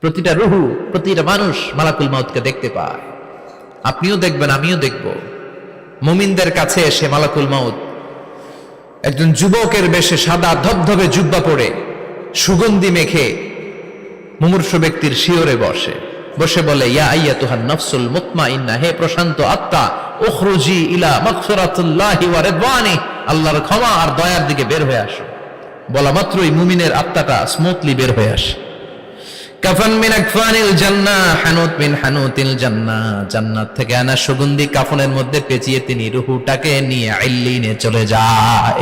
প্রতিটা রুহু, প্রতিটা মানুষ মালাকুল মাউতকে দেখতে পায়। আপনিও দেখবেন, আমিও দেখব। মুমিনদের কাছে এসে মালাকুল মাউত একজন যুবকের বেশে সাদা ধবধবে জুব্বা পরে সুগন্ধি মেখে মুমূর্ষু ব্যক্তির শিয়রে বসে বলে, ইয়া আইয়াতুহান নাফসুল মুতমাইন্নাহ, হে প্রশান্ত আত্মা, উখরুজি ইলা মাগফিরাতুল্লাহি ওয়া রিদওয়ানি, আল্লাহর ক্ষমা আর দয়ার দিকে বের হয়ে আসো। বলা মাত্রই মুমিনের আত্মাটা স্মুথলি বের হয়ে আসে। কাফান মিন আকফানিল জান্নাহ, হানুত মিন হানুতিল জান্নাহ, জান্নাত থেকে আনা সুগন্ধি কাফনের মধ্যে পেঁচিয়ে তিনি রূহটাকে নিয়ে ইল্লিনে চলে যায়।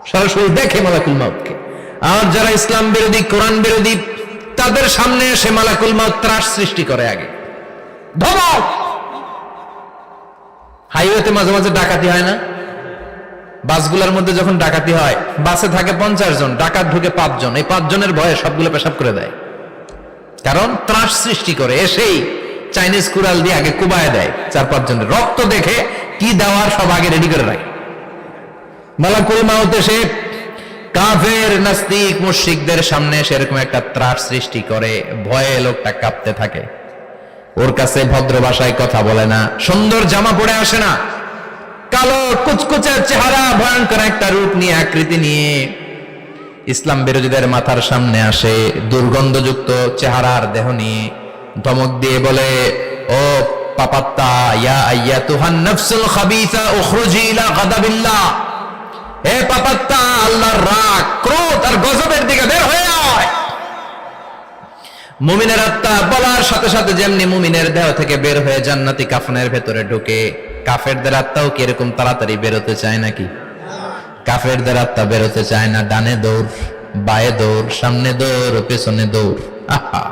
সরাসরি দেখে মালাকুল মাউতকে। আর যারা ইসলাম বিরোধী, কোরআন বিরোধী, তাদের সামনে এসে মালাকুল মাউত ত্রাস সৃষ্টি করে। আগে ধমক। হাইওয়েতে মাঝে মাঝে ডাকাতি হয় না? বাসগুলোর মধ্যে যখন ডাকাতি হয়, বাসে থাকে 50 জন, ডাকাত ঢুকে 5 জন, এই 5 জনের ভয়ে সবগুলো পেশাব করে দেয়। কারণ ত্রাস সৃষ্টি করে। এসেই চাইনিজ কুড়াল দিয়ে আগে কুবায় দেয় 4-5 জনের। রক্ত দেখে কি দেওয়ার সব আগে রেডি করে রাখে। মালাকুল মাউত এসে কাফের, নাস্তিক, মুশরিকদের সামনে সেরকম একটা ত্রাস সৃষ্টি করে। ভয়ে লোকটা কাঁপতে থাকে। ওর কাছে ভদ্র ভাষায় কথা বলে না, সুন্দর জামা পরে আসে না, কালো কুচকুচে চেহারা, ভয়ঙ্কর একটা রূপ নিয়ে, আকৃতি নিয়ে ইসলাম বিরোধীদের মাথার সামনে আসে। দুর্গন্ধযুক্ত চেহারার দেহ নিয়ে ধমক দিয়ে বলে, ও পাপাত্তা, ইয়া আইয়াতুহান নাফসুল খাবিসা উখরুজি ইলা গাদাবিল্লাহ, হে পাপাত্তা, আল্লাহর রাগ, ক্রোধ আর গজবের দিকে বের হয়ে আয়। মুমিনের আত্মা বলার সাথে সাথে যেমনি মুমিনের দেহ থেকে বের হয়ে জান্নাতি কাফনের ভেতরে ঢুকে, কাফেরদের আত্মাও কি এরকম তাড়াতাড়ি বেরোতে চায় নাকি? কাফেরদের আত্মা বেরোতে চায় না। ডানে দৌড়, বায়ে দৌড়, সামনে দৌড়, পেছনে দৌড়, আহা,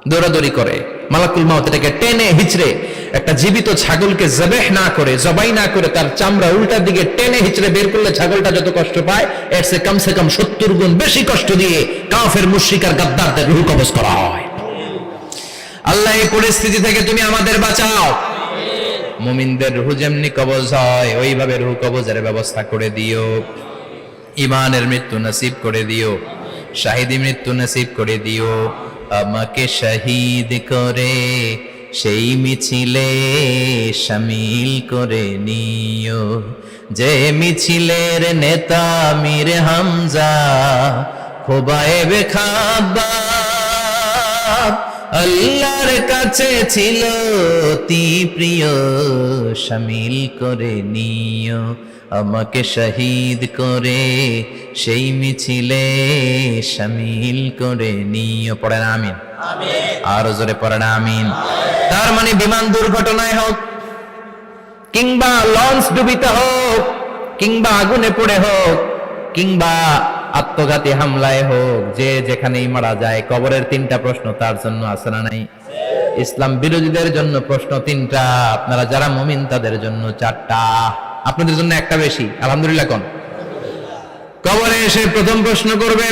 দৌড়াদৌড়ি করে। মালাকুল মাউত এটাকে টেনে হিচড়ে, একটা জীবিত ছাগলকে জবাই না করে তার চামড়া উল্টার দিকে টেনে হিচড়ে বের করলে ছাগলটা যত কষ্ট পায়, এর চেয়ে কমসে কম 70 গুণ বেশি কষ্ট দিয়ে কাফের, মুশরিক আর গাদ্দারদের রূহ কবজ করা হয়। আল্লাহ, এই পরিস্থিতি থেকে তুমি আমাদের বাঁচাও। মুমিনদের রূহ যেমনি কবজ হয়, ওইভাবে রূহ কবজের ব্যবস্থা করে দিও। ইমানের মৃত্যু নসিব করে দিও, শাহিদি মৃত্যু নসিব করে দিও। আমাকে শহীদ করে সেই মিছিলে শামিল করে নিও, যে মিছিলের নেতা মীর হামজা, খোবায়েবে খাব্বাব, আল্লাহর কাছে ছিল অতি প্রিয়, শামিল করে নিও। আমাকে শহীদ করে সেই মিছিলে শামিল করে নিও। পড়েন আমিন। আর জোরে পড়েন আমিন। তার মানে বিমান দুর্ঘটনায় হোক, কিংবা লঞ্চ ডুবিতে হোক, কিংবা আগুনে পড়ে হোক, কিংবা আত্মঘাতী হামলায় হোক, যে যেখানেই মারা যায়, কবরের 3টা প্রশ্ন তার জন্য আছে না নাই? ইসলাম বিরোধীদের জন্য প্রশ্ন 3টা, আপনারা যারা মুমিন তাদের জন্য 4টা, আপনাদের জন্য একটা বেশি। আলহামদুলিল্লাহ কোন? কবরে এসে প্রথম প্রশ্ন করবে,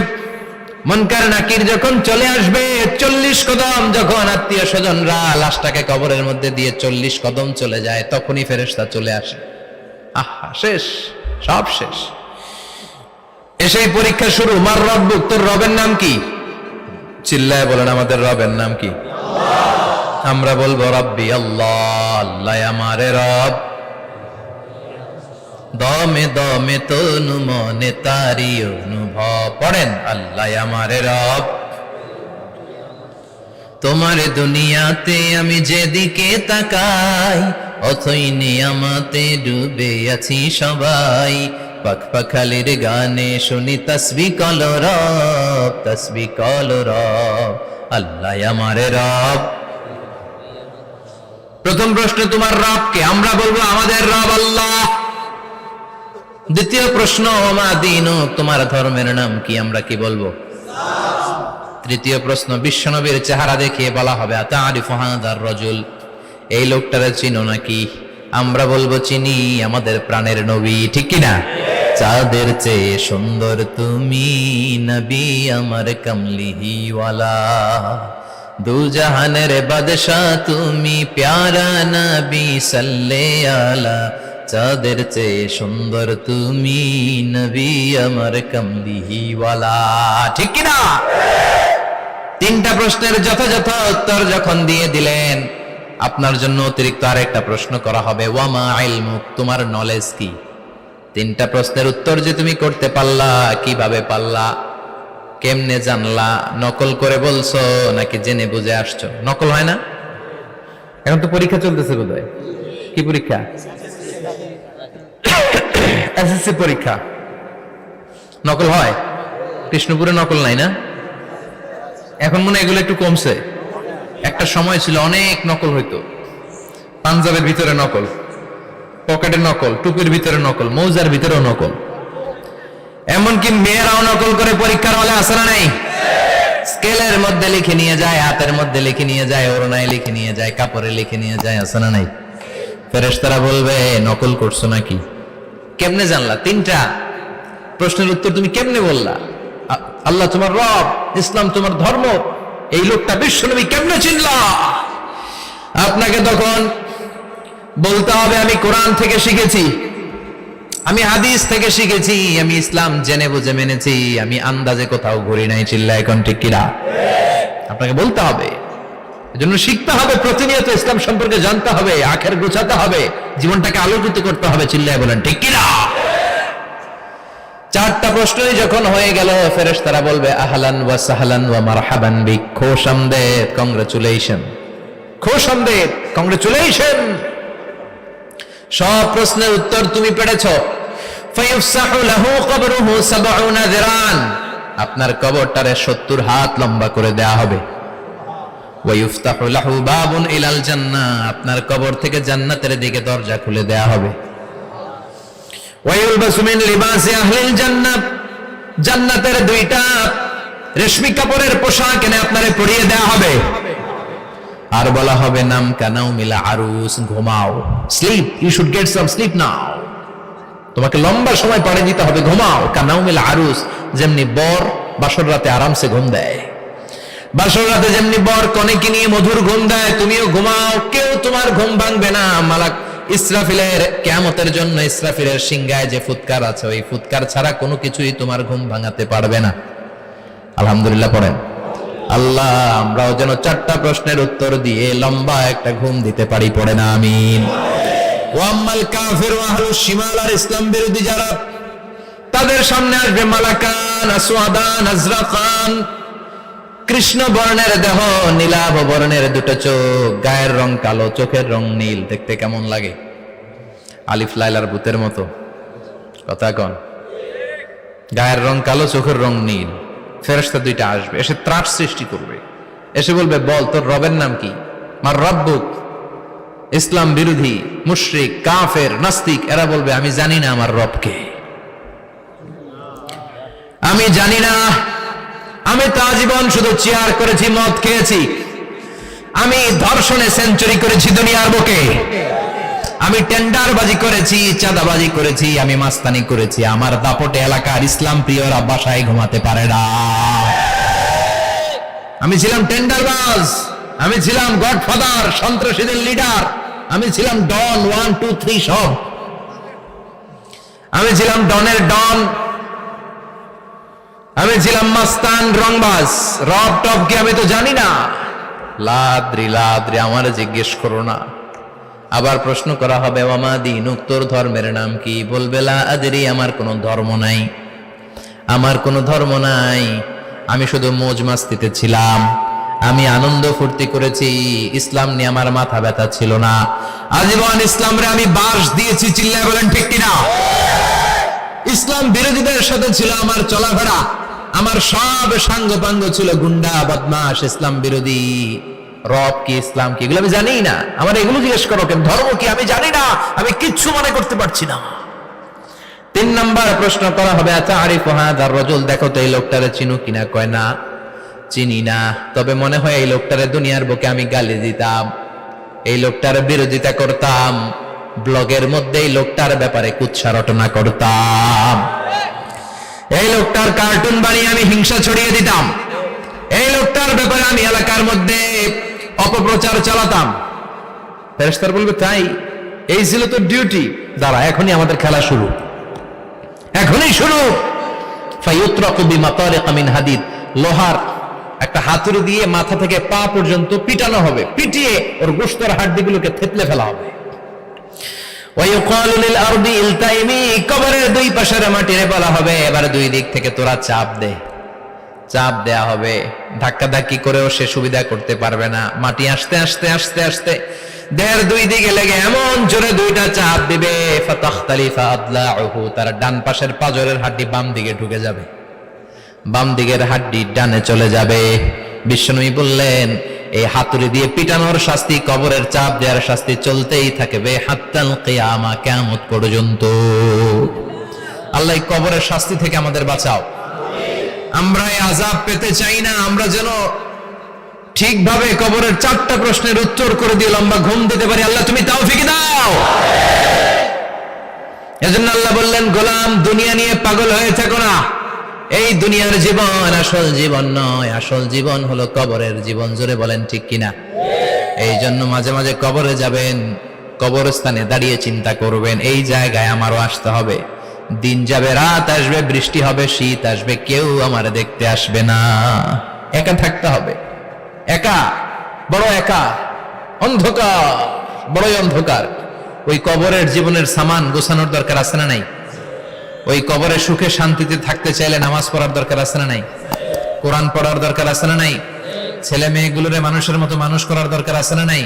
মুনকার নাকির যখন চলে আসবে, 40 কদম যখন আত্মীয় স্বজনরা লাশটাকে কবরের মধ্যে দিয়ে 40 কদম চলে যায়, তখনই ফেরেশতা চলে আসে। আহা, শেষ, সব শেষ। এসেই পরীক্ষা শুরু। মার রব্বুক, তোর রবের নাম কি? চিল্লায় বলেন, আমাদের রবের নাম কি? আমরা বলবো রব্বি আল্লাহ, আল্লাহ আমারে রব। দমে দমে তনু মনে তারি অনুভব। পড়েন, আল্লাহ আমারে রব। তোমার দুনিয়াতে আমি যেদিকে তাকাই, অথই নিয়ামতে ডুবে আছি সবাই। পাখপাখালির গানে শুনি তসবিহ কলরব, তসবিহ কলরব, আল্লাহ আমারে রব। প্রথম প্রশ্ন, তোমার রব কে? আমরা বলবো আমাদের রব আল্লাহ। দ্বিতীয় প্রশ্ন, ওমা দীনু, তোমার ধর্মের নাম কি? আমরা কি বলবো? তৃতীয় প্রশ্ন, বিশ্বনবীর চেহারা দেখিয়ে বলা হবে, আতারিফু হাযার রাজুল, এই লোকটারে চিনো নাকি? আমরা বলবো চিনি, আমাদের প্রাণের নবী, ঠিক কি না? চাঁদের চেয়ে সুন্দর তুমি নবী আমার কমলিহিওয়ালা, দু জাহানের বাদশাহ তুমি প্যারা নবী সাল্লে আলা, চাঁদের চেয়ে সুন্দর তুমি নবী আমার কমলিহিওয়ালা, ঠিক কি না? তিনটা প্রশ্নের যথাযথ উত্তর যখন দিয়ে দিলেন, আপনার জন্য অতিরিক্ত আরেকটা প্রশ্ন করা হবে, ওয়ামা ইলমুক, তোমার নলেজ কি? তিনটা প্রশ্নের উত্তর যে তুমি করতে পারলা, কিভাবে পারলা, কেমনে জানলা? নকল করে বলছো নাকি জেনে বুঝে আসছো? নকল হয় না? এখন তো পরীক্ষা চলতেছে বোধহয়। কি পরীক্ষা? এসএসসি পরীক্ষা। নকল হয়? কৃষ্ণপুরে নকল নাই না? এখন মনে হয় এগুলো একটু কমছে। একটা সময় ছিল অনেক নকল হইতো। পাঞ্জাবের ভিতরে নকল, পকেটে নকল, টুপির ভিতরে নকল, মৌজার ভিতরেও নকল, এমনকি মেয়েরাও নকল করে পরীক্ষার হলে আসে না নাই? স্কেলের মধ্যে লিখে নিয়ে যায়, হাতের মধ্যে লিখে নিয়ে যায়, ওড়নায় লিখে নিয়ে যায়, কাপড়ে লিখে নিয়ে যায়, আসে না নাই? ফেরেশতারা বলবে নকল করছো নাকি? কেমনে জানলা? তিনটা প্রশ্নের উত্তর তুমি কেমনে বললা? আল্লাহ তোমার রব, ইসলাম তোমার ধর্ম, এই লোকটা বিশ্বনবী, কেমনে চিনলা? আপনাকে তখন বলতে হবে আমি কোরআন থেকে শিখেছি, আমি হাদিস থেকে শিখেছি, আমি ইসলাম জেনে বুঝে মেনেছি, আমি আন্দাজে কোথাও ঘুরি নাই। চিল্লা এখন ঠিক কিনা? আপনাকে বলতে হবে, এজন্য শিখতে হবে, প্রতিনিয়ত ইসলাম সম্পর্কে জানতে হবে, আখের গোছাতে হবে, জীবনটাকে আলোকিত করতে হবে। চিল্লায় বলেন ঠিক কিনা? চারটা প্রশ্নই যখন হয়ে গেল, ফেরেশতারা বলবে আহলান ওয়া সাহলান ওয়া মারহাবান বিক, খোশামদেদ, কংগ্রাচুলেশন, খোশামদেদ, কংগ্রাচুলেশন, সব প্রশ্নের উত্তর তুমি পেরেছো। ফায়ুফসাহু লাহু কবরুহু ৭০ যিরান, আপনার কবরটারে ৭০ হাত লম্বা করে দেয়া হবে। ওয়া ইফতাহু লাহু বাবুন ইলাল জান্নাহ, আপনার কবর থেকে জান্নাতের দিকে দরজা খুলে দেয়া হবে। ওয়া ইউলবাসু মিন লিবাসি আহলিল জান্নাহ, জান্নাতের দুইটা রেশমি কাপড়ের পোশাক এনে আপনারে পরিয়ে দেয়া হবে। আর বলা হবে নাম কানাও মিলা আরুস, ঘুমাও, sleep, you should get some sleep now, তোমাকে লম্বা সময় পাড়ে দিতে হবে, ঘুমাও। কানাও মিলা আরুস, যেমনি বর বাসর রাতে আরামসে ঘুম দেয়, বাসর রাতে যেমনি বর কনেকে নিয়ে মধুর ঘুম দেয়, তুমিও ঘুমাও, কেউ তোমার ঘুম ভাঙবে না। মালাক ইসরাফিলের, কিয়ামতের জন্য ইসরাফিলের সিংহায় যে ফুৎকার আছে, ওই ফুৎকার ছাড়া কোনো কিছুই তোমার ঘুম ভাঙাতে পারবে না। আলহামদুলিল্লাহ পড়েন। আল্লাহ আমরাও যেন চারটা প্রশ্নের উত্তর দিয়ে লম্বা একটা ঘুম দিতে পারি, পড়ে না আমিন। ওয়াম্মাল কাফির ওয়া আহলুশ শিমাল, আর ইসলাম বিরোধী যারা, তাদের সামনে আসবে মালাকান আসওয়াদান আজরাকান, কৃষ্ণ বর্ণের দেহ, নীলাভ বর্ণের দুটো চোখ, গায়ের রং কালো, চোখের রং নীল, দেখতে কেমন লাগে? আলিফ লাইলার ভূতের মতো, কথা কন। গায়ের রং কালো, চোখের রং নীল। ফেরেশতা দুইটা আসবে, এসে ত্রাস সৃষ্টি করবে, এসে বলবে বল তোর রবের নাম কি? মার রব্বুক। ইসলাম বিরোধী মুশরিক, কাফের, নাস্তিক এরা বলবে আমি জানি না আমার রবকে, আমি জানি না, আমি তো আজীবন শুধু চেয়ার করেছি, মদ খেয়েছি, আমি ধর্ষণে সেঞ্চুরি করেছি দুনিয়ার বুকে, আমি টেন্ডারবাজি করেছি, চাঁদাবাজি করেছি, আমি মাস্তানি করেছি, আমার দাপটে এলাকার ইসলাম প্রিয়রা বাসায় ঘুমাতে পারে না। আমি ছিলাম টেন্ডারবাজ, আমি ছিলাম গডফাদার, সন্ত্রাসীদের লিডার, আমি ছিলাম ডন 1 2 3 সব, আমি ছিলাম ডনের ডন, আমি ছিলাম মাস্তান, রংবাজ, রব টপ কি আমি তো জানি না। লাদ্রি লাদ্রি, আমার জিজ্ঞেস করো না। আবার প্রশ্ন করা হবে ওয়ামা দীনুক, তোর ধর্মের নাম কি? বলবে লা আদরি, আমার কোনো ধর্ম নাই, আমার কোনো ধর্ম নাই, আমি শুধু মৌজ মাস্তিতে ছিলাম, আমি আনন্দ ফুর্তি করেছি, ইসলাম নিয়ে আমার মাথা ব্যথা ছিল না, আজীবন ইসলামরে আমি বাস দিয়েছি। চিল্লায় বলেন ঠিক কিনা? ইসলাম বিরোধীদের সাথে ছিল আমার চলাফেরা, আমার সব সাঙ্গপাঙ্গ ছিল গুন্ডা বদমাশ, ইসলাম বিরোধী। রব কি, ইসলাম কি, এগুলো আমি জানি না, আমার এগুলো জিজ্ঞেস করো কেন? ধর্ম কি আমি জানি না, আমি কিচ্ছু মনে করতে পারছি না। 3 নম্বর প্রশ্ন করা হবে আতারিফু হাযার রাজুল, দেখো তো এই লোকটারে চিনো কিনা? কয় না, চিনি না, তবে মনে হয় এই লোকটারে দুনিয়ার বুকে আমি গালি দিতাম, এই লোকটার বিরোধিতা করতাম, ব্লগের মধ্যে এই লোকটার ব্যাপারে কুৎসা রটনা করতাম, এই লোকটার কার্টুন বানিয়ে আমি হিংসা ছড়িয়ে দিতাম, এই লোকটার ব্যাপারে আমি এলাকার মধ্যে অপপ্রচার চালাতাম। ফেরেশতারা বলবে তাই, এই ছিল তোর ডিউটি, দাঁড়া এখনই আমাদের খেলা শুরু, এখনই শুরু। ফায়ুতরাকু বিমাতারিক মিন হাদিদ, লোহার একটা হাতুড়ি দিয়ে মাথা থেকে পা পর্যন্ত পিটানো হবে, পিটিয়ে ওর গোশতের হাড্ডিগুলোকে থেতলে ফেলা হবে। ওয়ায়ুকালু লিল আরদি ইলতাইমি, কবরের দুই পাশের মাটিরে বলা হবে এবার দুই দিক থেকে তোরা চাপ দে। চাপ দেয়া হবে, ধাক্কাধাক্কি করেও সে সুবিধা করতে পারবে না। মাটি আস্তে আস্তে আস্তে আস্তে দেহের দুই দিকে লেগে এমন জোরে দুইটা চাপ দিবে, ফাতাখতালিফা আদলাউহু, তার ডান পাশের পাজরের হাড্ডি বাম দিকে ঢুকে যাবে, বাম দিকের হাড্ডি ডানে চলে যাবে। বিশ্বনবী বললেন এই হাতুড়ি দিয়ে পিটানোর শাস্তি, কবরের চাপ দেওয়ার শাস্তি চলতেই থাকবে হাত্তাল কিয়ামা, কিয়ামত পর্যন্ত। আল্লাহ কবরের শাস্তি থেকে আমাদের বাঁচাও। আমরা এই আযাব পেতে চাই না, আমরা যেন ঠিকভাবে কবরের 4টা প্রশ্নের উত্তর করে দিয়ে লম্বা ঘুম দিতে পারি। আল্লাহ তুমি তৌফিক দাও। এজন্য আল্লাহ বললেন, গোলাম দুনিয়া নিয়ে পাগল হয়ে থাকো না। এই দুনিয়ার জীবন আসল জীবন নয়, আসল জীবন হলো কবরের জীবন। জোরে বলেন ঠিক কিনা? এই জন্য মাঝে মাঝে কবরে যাবেন, কবরস্থানে দাঁড়িয়ে চিন্তা করবেন এই জায়গায় আমারও আসতে হবে। দিন যাবে, রাত আসবে, বৃষ্টি হবে, শীত আসবে, কেউ আমার দেখতে আসবে না, একা থাকতে হবে। একা, বড় একা, অন্ধকার, বড়ই অন্ধকার। ওই কবরের জীবনের সামান গোছানোর দরকার আছে না নাই? ওই কবরে সুখে শান্তিতে থাকতে চাইলে নামাজ পড়ার দরকার আছে না নাই? কোরআন পড়ার দরকার আছে না নাই? ছেলে মেয়েগুলোরে মানুষের মতো মানুষ করার দরকার আছে না নাই?